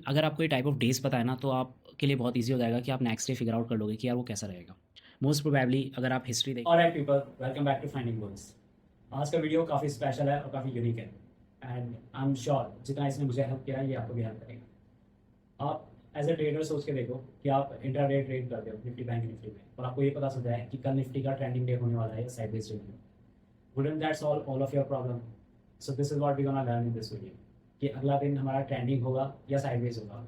अगर आपको ये टाइप ऑफ डेज़ पता है ना, तो आपके लिए बहुत ईज़ी हो जाएगा कि आप नेक्स्ट डे फिगर आउट कर लोगे कि यार वो कैसा रहेगा। मोस्ट प्रोबेबली अगर आप हिस्ट्री देख alright people, welcome back to finding goals. आज का वीडियो काफ़ी स्पेशल है और काफ़ी यूनिक है एंड आई एम श्योर जितना इसने मुझे हेल्प किया है ये आपको भी हेल्प करेगा। आप एज ए ट्रेडर सोच के देखो कि आप इंट्राडे ट्रेड करते हो निफ्टी बैंक निफ्टी में और आपको ये पता चल जाए कि कल निफ्टी का ट्रेंडिंग डे होने वाला है या साइडवेज डे होने वाला है। Wouldn't that solve all of your problem? So this is what we're gonna learn in this video कि अगला दिन हमारा ट्रेंडिंग होगा या साइडवेज होगा।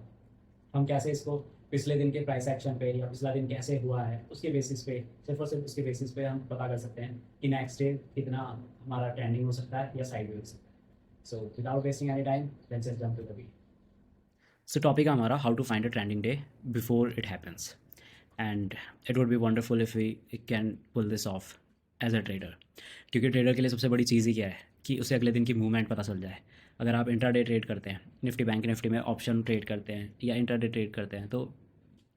हम कैसे इसको पिछले दिन के प्राइस एक्शन पे या पिछला दिन कैसे हुआ है उसके बेसिस पे, सिर्फ और सिर्फ उसके बेसिस पे हम पता कर सकते हैं कि नेक्स्ट डे कितना हमारा ट्रेंडिंग हो सकता है या साइडवेज हो सकता है। So without wasting any time let's just jump to the video. So topic है हमारा how to find a trending day before it happens and it would be wonderful if we can pull this off as a trader. क्योंकि trader के लिए सबसे बड़ी चीज़ ही क्या है कि उसे अगले दिन की मूवमेंट पता चल जाए। अगर आप इंट्राडे ट्रेड करते हैं, निफ्टी बैंक निफ्टी में ऑप्शन ट्रेड करते हैं या इंट्राडे ट्रेड करते हैं, तो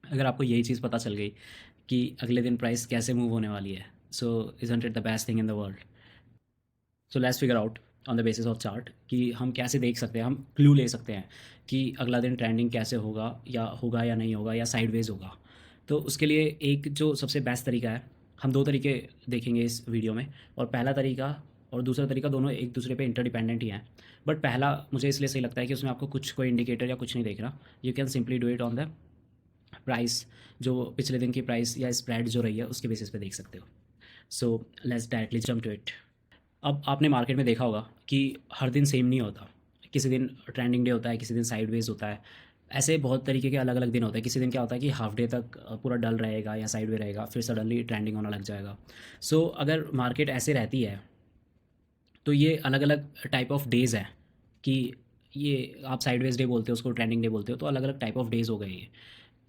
अगर आपको यही चीज़ पता चल गई कि अगले दिन प्राइस कैसे मूव होने वाली है, so isn't it the best thing in the world. So let's figure out on the basis of chart कि हम कैसे देख सकते हैं, हम क्लू ले सकते हैं कि अगला दिन ट्रेंडिंग कैसे होगा या नहीं होगा या साइडवेज होगा। तो उसके लिए एक जो सबसे बेस्ट तरीका है, हम दो तरीके देखेंगे इस वीडियो में, और पहला तरीका और दूसरा तरीका दोनों एक दूसरे पे इंटरडिपेंडेंट ही हैं। बट पहला मुझे इसलिए सही लगता है कि उसमें आपको कुछ कोई इंडिकेटर या कुछ नहीं देखना। You can simply do it on the price, जो पिछले दिन की प्राइस या स्प्रेड जो रही है उसके बेसिस पे देख सकते हो। So let's directly jump to it. अब आपने मार्केट में देखा होगा कि हर दिन सेम नहीं होता। किसी दिन ट्रेंडिंग डे होता है, किसी दिन साइडवेज होता है। ऐसे बहुत तरीके के अलग अलग दिन होते हैं। किसी दिन क्या होता है कि हाफ डे तक पूरा डल रहेगा या साइडवे रहेगा, फिर सडनली ट्रेंडिंग होना लग जाएगा। सो अगर मार्केट ऐसे रहती है तो ये अलग अलग टाइप ऑफ डेज़ हैं कि ये आप साइडवेज डे बोलते हो, उसको ट्रेंडिंग डे बोलते हो, तो अलग अलग टाइप ऑफ डेज़ हो गए ये।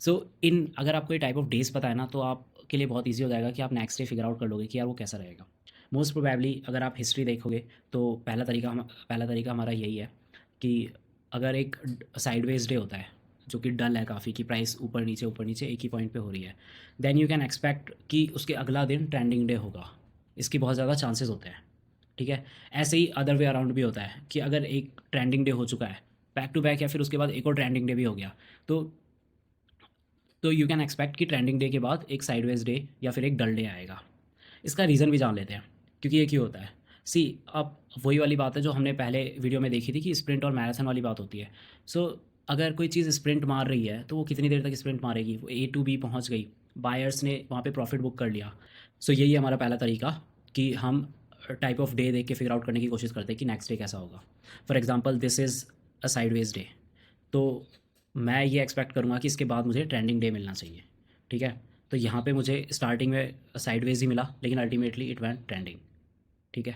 सो इन अगर आपको ये टाइप ऑफ डेज़ पता है ना, तो आपके लिए बहुत ईजी हो जाएगा कि आप नेक्स्ट डे फिगर आउट कर लोगे कि यार वो कैसा रहेगा। मोस्ट प्रोबेबली अगर आप हिस्ट्री देखोगे तो पहला तरीका हमारा यही है कि अगर एक साइडवेज डे होता है जो कि डल है काफ़ी, कि प्राइस ऊपर नीचे एक ही पॉइंट पे हो रही है, देन यू कैन एक्सपेक्ट कि उसके अगला दिन ट्रेंडिंग डे होगा। इसकी बहुत ज़्यादा चांसेस होते हैं। ठीक है। ऐसे ही अदर वे अराउंड भी होता है कि अगर एक ट्रेंडिंग डे हो चुका है बैक टू बैक, या फिर उसके बाद एक और ट्रेंडिंग डे भी हो गया, तो यू कैन एक्सपेक्ट कि ट्रेंडिंग डे के बाद एक साइडवेज डे या फिर एक डल डे आएगा। इसका रीज़न भी जान लेते हैं क्योंकि ये क्यों होता है। सी, अब वही वाली बात है जो हमने पहले वीडियो में देखी थी कि स्प्रिंट और मैराथन वाली बात होती है। सो अगर कोई चीज़ स्प्रिंट मार रही है तो वो कितनी देर तक स्प्रिंट मारेगी, वो ए टू बी पहुंच गई, बायर्स ने वहाँ पे प्रॉफिट बुक कर लिया। सो यही है हमारा पहला तरीका कि हम टाइप ऑफ डे देख के फिगर आउट करने की कोशिश करते हैं कि नेक्स्ट डे कैसा होगा। For example this is a sideways day, तो मैं ये एक्सपेक्ट करूँगा कि इसके बाद मुझे ट्रेंडिंग डे मिलना चाहिए। ठीक है। तो यहाँ पे मुझे स्टार्टिंग में साइडवेज ही मिला, लेकिन अल्टीमेटली इट वेंट ट्रेंडिंग। ठीक है।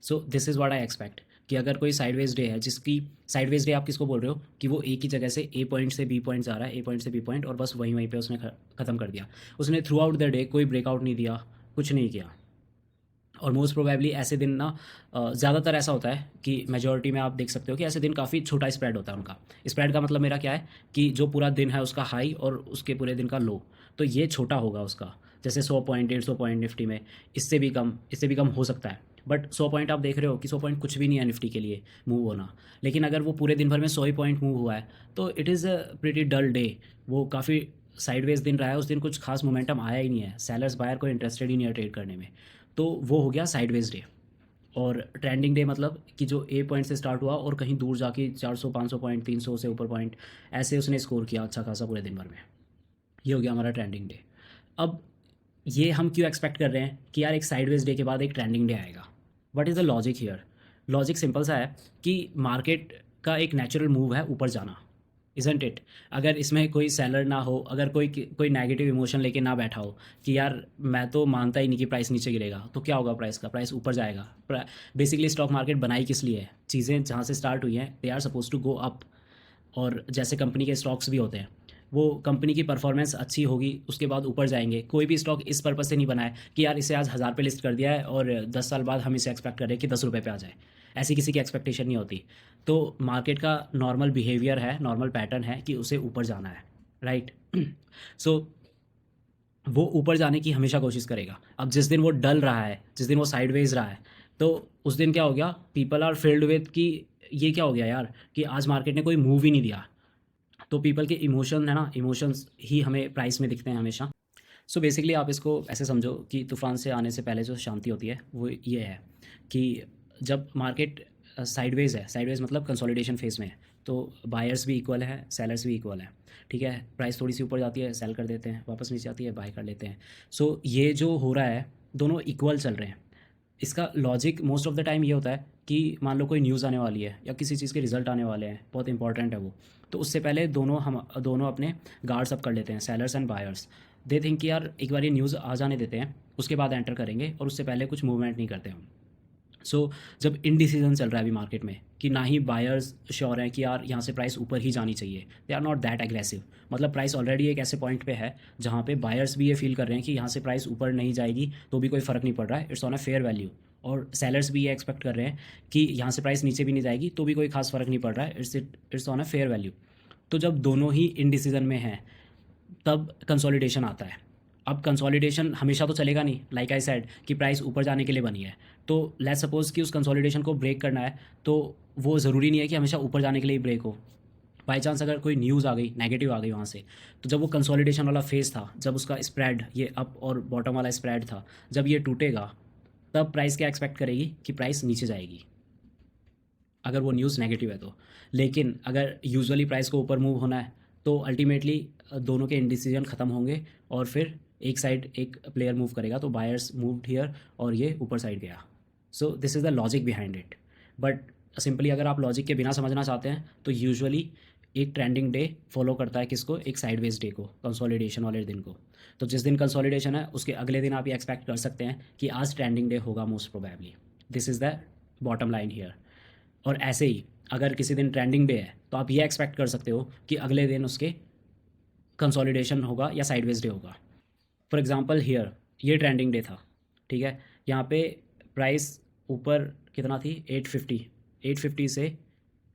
So this is what I expect कि अगर कोई साइडवेज डे है, जिसकी साइडवेज डे आप किसको बोल रहे हो कि वो एक ही जगह से ए पॉइंट से बी पॉइंट जा रहा है, ए पॉइंट से बी पॉइंट, और बस वहीं वहीं पे उसने ख़त्म कर दिया। उसने थ्रू आउट द डे कोई ब्रेकआउट नहीं दिया, कुछ नहीं किया। और मोस्ट प्रोबेबली ऐसे दिन ना ज़्यादातर ऐसा होता है कि मेजॉरिटी में आप देख सकते हो कि ऐसे दिन काफ़ी छोटा स्प्रेड होता है उनका। स्प्रेड का मतलब मेरा क्या है कि जो पूरा दिन है उसका हाई और उसके पूरे दिन का लो, तो ये छोटा होगा उसका। जैसे 100 पॉइंट 150 पॉइंट निफ्टी में, इससे भी कम हो सकता है। बट 100 पॉइंट आप देख रहे हो कि 100 पॉइंट कुछ भी नहीं है निफ्टी के लिए मूव होना। लेकिन अगर वो पूरे दिन भर में 100 ही पॉइंट मूव हुआ है तो it is a pretty dull day. वो काफ़ी साइडवेज दिन रहा है, उस दिन कुछ खास मोमेंटम आया ही नहीं है, सेलर्स बायर को इंटरेस्टेड ही नहीं है ट्रेड करने में। तो वो हो गया साइडवेज डे। और ट्रेंडिंग डे मतलब कि जो ए पॉइंट से स्टार्ट हुआ और कहीं दूर जाके 400 500 पॉइंट 300 से ऊपर पॉइंट ऐसे उसने स्कोर किया अच्छा खासा पूरे दिन भर में। ये हो गया हमारा ट्रेंडिंग डे। अब ये हम क्यों एक्सपेक्ट कर रहे हैं कि यार एक साइडवेज डे के बाद एक ट्रेंडिंग डे आएगा। What is the logic here? Logic simple सा है कि मार्केट का एक नेचुरल मूव है ऊपर जाना, इज़न्ट इट? अगर इसमें कोई सेलर ना हो, अगर कोई नेगेटिव इमोशन लेके ना बैठा हो कि यार मैं तो मानता ही नहीं कि प्राइस नीचे गिरेगा, तो क्या होगा? प्राइस ऊपर जाएगा। बेसिकली स्टॉक मार्केट बनाई किस लिए है? चीज़ें जहाँ से स्टार्ट हुई हैं they are supposed to go up. और जैसे कंपनी के स्टॉक्स भी होते हैं, वो कंपनी की परफॉर्मेंस अच्छी होगी उसके बाद ऊपर जाएंगे। कोई भी स्टॉक इस पर्पज़ से नहीं बना है कि यार इसे आज 1000 पे लिस्ट कर दिया है और 10 साल बाद हम इसे एक्सपेक्ट कर रहे हैं कि 10 रुपये पे आ जाए। ऐसी किसी की एक्सपेक्टेशन नहीं होती। तो मार्केट का नॉर्मल बिहेवियर है, नॉर्मल पैटर्न है कि उसे ऊपर जाना है, राइट? सो वो ऊपर जाने की हमेशा कोशिश करेगा। अब जिस दिन वो डल रहा है, जिस दिन वो साइडवेज रहा है, तो उस दिन क्या हो गया? पीपल आर फिल्ड विद कि ये क्या हो गया यार कि आज मार्केट ने कोई मूव ही नहीं दिया। तो पीपल के इमोशन है ना, इमोशंस ही हमें प्राइस में दिखते हैं हमेशा। सो बेसिकली आप इसको ऐसे समझो कि तूफ़ान से आने से पहले जो शांति होती है वो ये है कि जब मार्केट साइडवेज़ है, साइडवेज़ मतलब कंसोलिडेशन फेज़ में है, तो बायर्स भी इक्वल है, सेलर्स भी इक्वल है, ठीक है। प्राइस थोड़ी सी ऊपर जाती है, सेल कर देते हैं, वापस नीचे आती है, बाय कर लेते हैं। सो ये जो हो रहा है दोनों इक्वल चल रहे हैं। इसका logic most of the time ये होता है कि मान लो कोई न्यूज़ आने वाली है या किसी चीज़ के रिजल्ट आने वाले हैं, बहुत इंपॉर्टेंट है वो, तो उससे पहले दोनों अपने गार्ड्स अप कर लेते हैं, sellers and buyers. They think कि यार एक बार ये न्यूज़ आ जाने देते हैं, उसके बाद एंटर करेंगे, और उससे पहले कुछ मूवमेंट नहीं करते हम। सो जब इनडिसीजन चल रहा है अभी मार्केट में कि ना ही बायर्स श्योर हैं कि यार यहाँ से प्राइस ऊपर ही जानी चाहिए, they are not that aggressive, मतलब प्राइस ऑलरेडी एक ऐसे पॉइंट पे है जहाँ पे बायर्स भी ये फील कर रहे हैं कि यहाँ से प्राइस ऊपर नहीं जाएगी तो भी कोई फ़र्क नहीं पड़ रहा है, it's on a fair value. और सेलर्स भी ये एक्सपेक्ट कर रहे हैं कि यहाँ से प्राइस नीचे भी नहीं जाएगी तो भी कोई खास फ़र्क नहीं पड़ रहा है, it's on a fair value. तो जब दोनों ही इनडिसीजन में हैं तब कंसोलिडेशन आता है। अब कंसोलिडेशन हमेशा तो चलेगा नहीं, लाइक आई सेड कि प्राइस ऊपर जाने के लिए बनी है, तो लेट्स सपोज़ कि उस कंसोलिडेशन को ब्रेक करना है, तो वो ज़रूरी नहीं है कि हमेशा ऊपर जाने के लिए ही ब्रेक हो। बाई चांस अगर कोई न्यूज़ आ गई नेगेटिव आ गई वहाँ से, तो जब वो कंसोलिडेशन वाला फेज़ था, जब उसका स्प्रेड ये अप और बॉटम वाला स्प्रेड था, जब ये टूटेगा तब प्राइस क्या एक्सपेक्ट करेगी कि प्राइस नीचे जाएगी, अगर वो न्यूज़ नेगेटिव है तो। लेकिन अगर यूजुअली प्राइस को ऊपर मूव होना है तो अल्टीमेटली दोनों के इंडिसीजन ख़त्म होंगे और फिर एक साइड एक प्लेयर मूव करेगा, तो बायर्स मूव्ड हियर और ये ऊपर साइड गया। So this is the logic behind it. But simply अगर आप लॉजिक के बिना समझना चाहते हैं तो यूजुअली एक ट्रेंडिंग डे फॉलो करता है किसको, एक साइडवेज डे को, कंसोलिडेशन वाले दिन को। तो जिस दिन कंसोलिडेशन है उसके अगले दिन आप ये एक्सपेक्ट कर सकते हैं कि आज ट्रेंडिंग डे होगा most probably. This is the bottom line here. और ऐसे ही अगर किसी दिन ट्रेंडिंग डे है तो आप ये एक्सपेक्ट कर सकते हो कि अगले दिन उसके कंसोलिडेशन होगा या साइडवेज डे होगा। फॉर एग्जांपल हियर ये ट्रेंडिंग डे था, ठीक है। यहाँ पे प्राइस ऊपर कितना थी, 850 से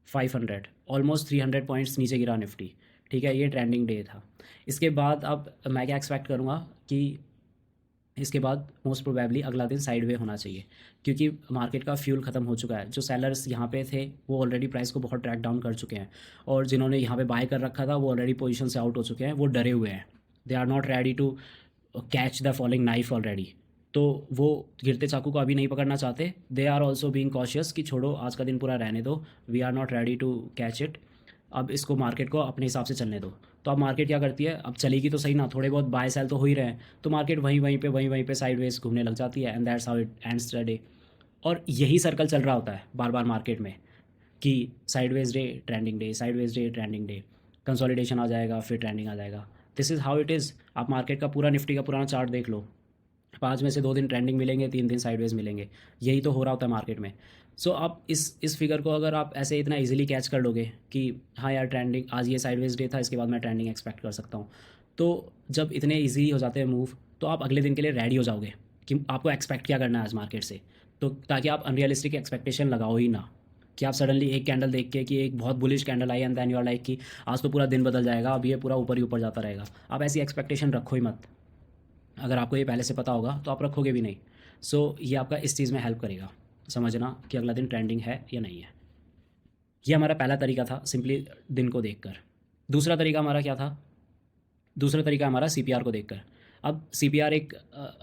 500, ऑलमोस्ट 300 पॉइंट्स नीचे गिरा निफ्टी, ठीक है। ये ट्रेंडिंग डे था। इसके बाद अब मैं क्या एक्सपेक्ट करूँगा कि इसके बाद मोस्ट प्रोबेबली अगला दिन साइडवे होना चाहिए, क्योंकि मार्केट का फ्यूल ख़त्म हो चुका है। जो सेलर्स यहाँ पे थे वो ऑलरेडी प्राइस को बहुत ट्रैक डाउन कर चुके हैं, और जिन्होंने यहाँ पे बाय कर रखा था वो ऑलरेडी पोजीशन से आउट हो चुके हैं, वो डरे हुए हैं, they are not ready to catch the falling knife already. तो वो गिरते चाकू को अभी नहीं पकड़ना चाहते, they are also being cautious कि छोड़ो आज का दिन पूरा रहने दो, we are not ready to catch it, अब इसको मार्केट को अपने हिसाब से चलने दो। तो अब मार्केट क्या करती है, अब चलेगी तो सही ना, थोड़े बहुत बाय सेल तो हो ही रहे हैं, तो मार्केट वहीं पे साइडवेज घूमने लग जाती है, and that's how it ends the day. और यही सर्कल चल रहा होता है बार बार मार्केट में कि sideways day trending day, sideways day trending day, consolidation आ जाएगा फिर ट्रेंडिंग आ जाएगा। This is how it is. आप मार्केट का पूरा निफ्टी का पुराना चार्ट देख लो, 5 में से 2 दिन ट्रेंडिंग मिलेंगे, 3 दिन साइडवेज मिलेंगे, यही तो हो रहा होता है मार्केट में। सो आप इस फिगर को अगर आप ऐसे इतना इजीली कैच कर लोगे कि हाँ यार ट्रेंडिंग, आज ये साइडवेज डे था, इसके बाद मैं ट्रेंडिंग एक्सपेक्ट कर सकता हूँ, तो जब इतने ईजी हो जाते हैं मूव तो आप अगले दिन के लिए रेडी हो जाओगे कि आपको एक्सपेक्ट क्या करना है आज मार्केट से, तो ताकि आप अनरियलिस्टिक एक्सपेक्टेशन लगाओ ही ना कि आप सडनली एक कैंडल देख के कि एक बहुत बुलिश कैंडल आई and then you are like कि आज तो पूरा दिन बदल जाएगा, अब ये पूरा ऊपर ही ऊपर जाता रहेगा। आप ऐसी एक्सपेक्टेशन रखो ही मत। अगर आपको ये पहले से पता होगा तो आप रखोगे भी नहीं। सो ये आपका इस चीज़ में हेल्प करेगा समझना कि अगला दिन ट्रेंडिंग है या नहीं है। ये हमारा पहला तरीका था, सिंपली दिन को देखकर। दूसरा तरीका हमारा क्या था, दूसरा तरीका हमारा सीपीआर को देखकर। अब सीपीआर एक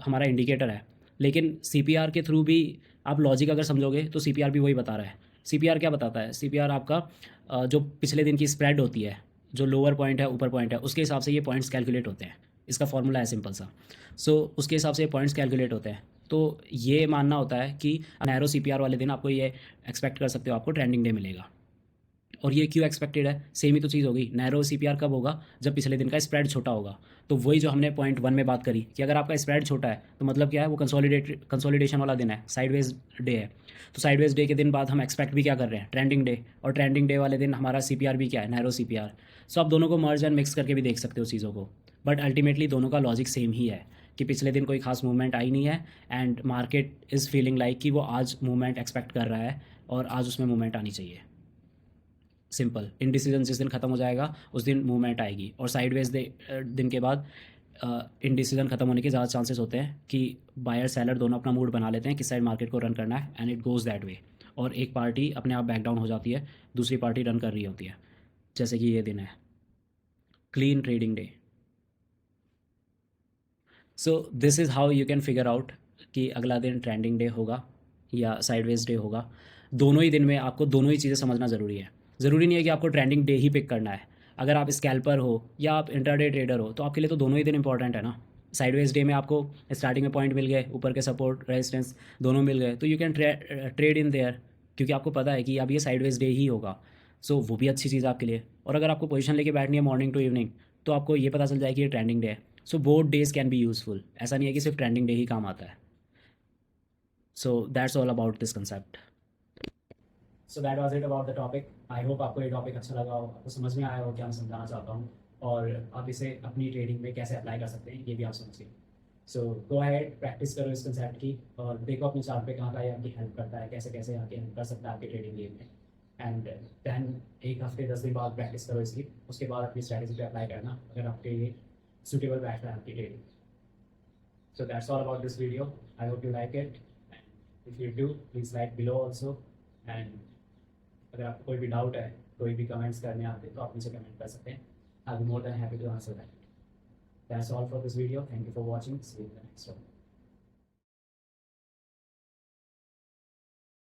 हमारा इंडिकेटर है, लेकिन सीपीआर के थ्रू भी आप लॉजिक अगर समझोगे तो सीपीआर भी वही बता रहा है। सीपीआर क्या बताता है, सीपीआर आपका जो पिछले दिन की स्प्रेड होती है, जो लोअर पॉइंट है ऊपर पॉइंट है, उसके हिसाब से ये पॉइंट्स कैलकुलेट होते हैं। इसका फॉर्मूला है सिंपल सा। सो उसके हिसाब से पॉइंट्स कैलकुलेट होते हैं। तो ये मानना होता है कि नैरो सीपीआर वाले दिन आपको ये एक्सपेक्ट कर सकते हो आपको ट्रेंडिंग डे मिलेगा। और ये क्यों एक्सपेक्टेड है, सेम ही तो चीज़ होगी। नैरो सीपीआर कब होगा, जब पिछले दिन का स्प्रेड छोटा होगा। तो वही जो हमने पॉइंट 1 में बात करी कि अगर आपका स्प्रेड छोटा है तो मतलब क्या है, वो कंसोलिडेशन वाला दिन है, साइडवेज डे है। तो साइडवेज डे के दिन बाद हम एक्सपेक्ट भी क्या कर रहे हैं, ट्रेंडिंग डे। और ट्रेंडिंग डे वाले दिन हमारा सीपीआर भी क्या है, नैरो सीपीआर। सो आप दोनों को मर्ज एंड मिक्स करके भी देख सकते हो चीज़ों को, बट अल्टीमेटली दोनों का लॉजिक सेम ही है कि पिछले दिन कोई खास मूवमेंट आई नहीं है and market is feeling like कि वो आज मूवमेंट एक्सपेक्ट कर रहा है और आज उसमें मूवमेंट आनी चाहिए। सिंपल। इनडिसीजन जिस दिन ख़त्म हो जाएगा उस दिन मूवमेंट आएगी, और साइडवेज दिन के बाद इनडिसीजन ख़त्म होने के ज़्यादा चांसेस होते हैं कि बायर सेलर दोनों अपना मूड बना लेते हैं किस साइड मार्केट को रन करना है, and it goes that way. और एक पार्टी अपने आप बैक डाउन हो जाती है, दूसरी पार्टी रन कर रही होती है, जैसे कि ये दिन है। clean trading day. So this is how you can figure out कि अगला दिन ट्रेंडिंग डे होगा या साइडवेज डे होगा. दोनों ही दिन में आपको दोनों ही चीज़ें समझना ज़रूरी है. ज़रूरी नहीं है कि आपको ट्रेंडिंग डे ही पिक करना है. अगर आप स्कैल्पर हो या आप इंट्राडे ट्रेडर हो तो आपके लिए तो दोनों ही दिन इंपॉर्टेंट है ना. साइडवेज डे में आपको स्टार्टिंग में पॉइंट मिल गए, ऊपर के सपोर्ट रेजिस्टेंस दोनों मिल गए, तो you can trade in their, क्योंकि आपको पता है कि अब ये साइडवेज डे ही होगा. सो वो भी अच्छी चीज़ है आपके लिए. और अगर आपको पोजीशन लेके बैठनी है मॉर्निंग टू इवनिंग तो आपको ये पता चल जाए कि ये ट्रेंडिंग डे है. So both days can be useful. ऐसा नहीं है कि सिर्फ ट्रेंडिंग डे ही काम आता है. So that's all about this concept. So that was it about the topic. I hope आपको ये टॉपिक अच्छा लगा हो, आपको समझ में आया हो क्या मैं समझाना चाहता हूँ, और आप इसे अपनी ट्रेडिंग में कैसे अप्लाई कर सकते हैं ये भी आप समझिए. सो गो अहेड, प्रैक्टिस करो इस कंसेप्ट की, और देखो अपने चार्ट पे कहाँ ये आपकी हेल्प करता है, कैसे कैसे आपकी हेल्प कर सकता है आपकी ट्रेडिंग गेम में. एंड दैन एक हफ्ते 10 दिन बाद प्रैक्टिस करो इसकी, उसके बाद अपनी स्ट्रैटेजी पे अप्लाई करना अगर आपके लिए suitable बैठता है आपकी trading. So that's all about this video. I hope you like it. And if you do, please like below also. And अगर आपको कोई भी डाउट है, कोई भी कमेंट्स करने आते तो आप मुझे कमेंट कर सकते हैं. I'll be more than happy to answer that. That's all for this video. Thank you for watching. See you in the next one.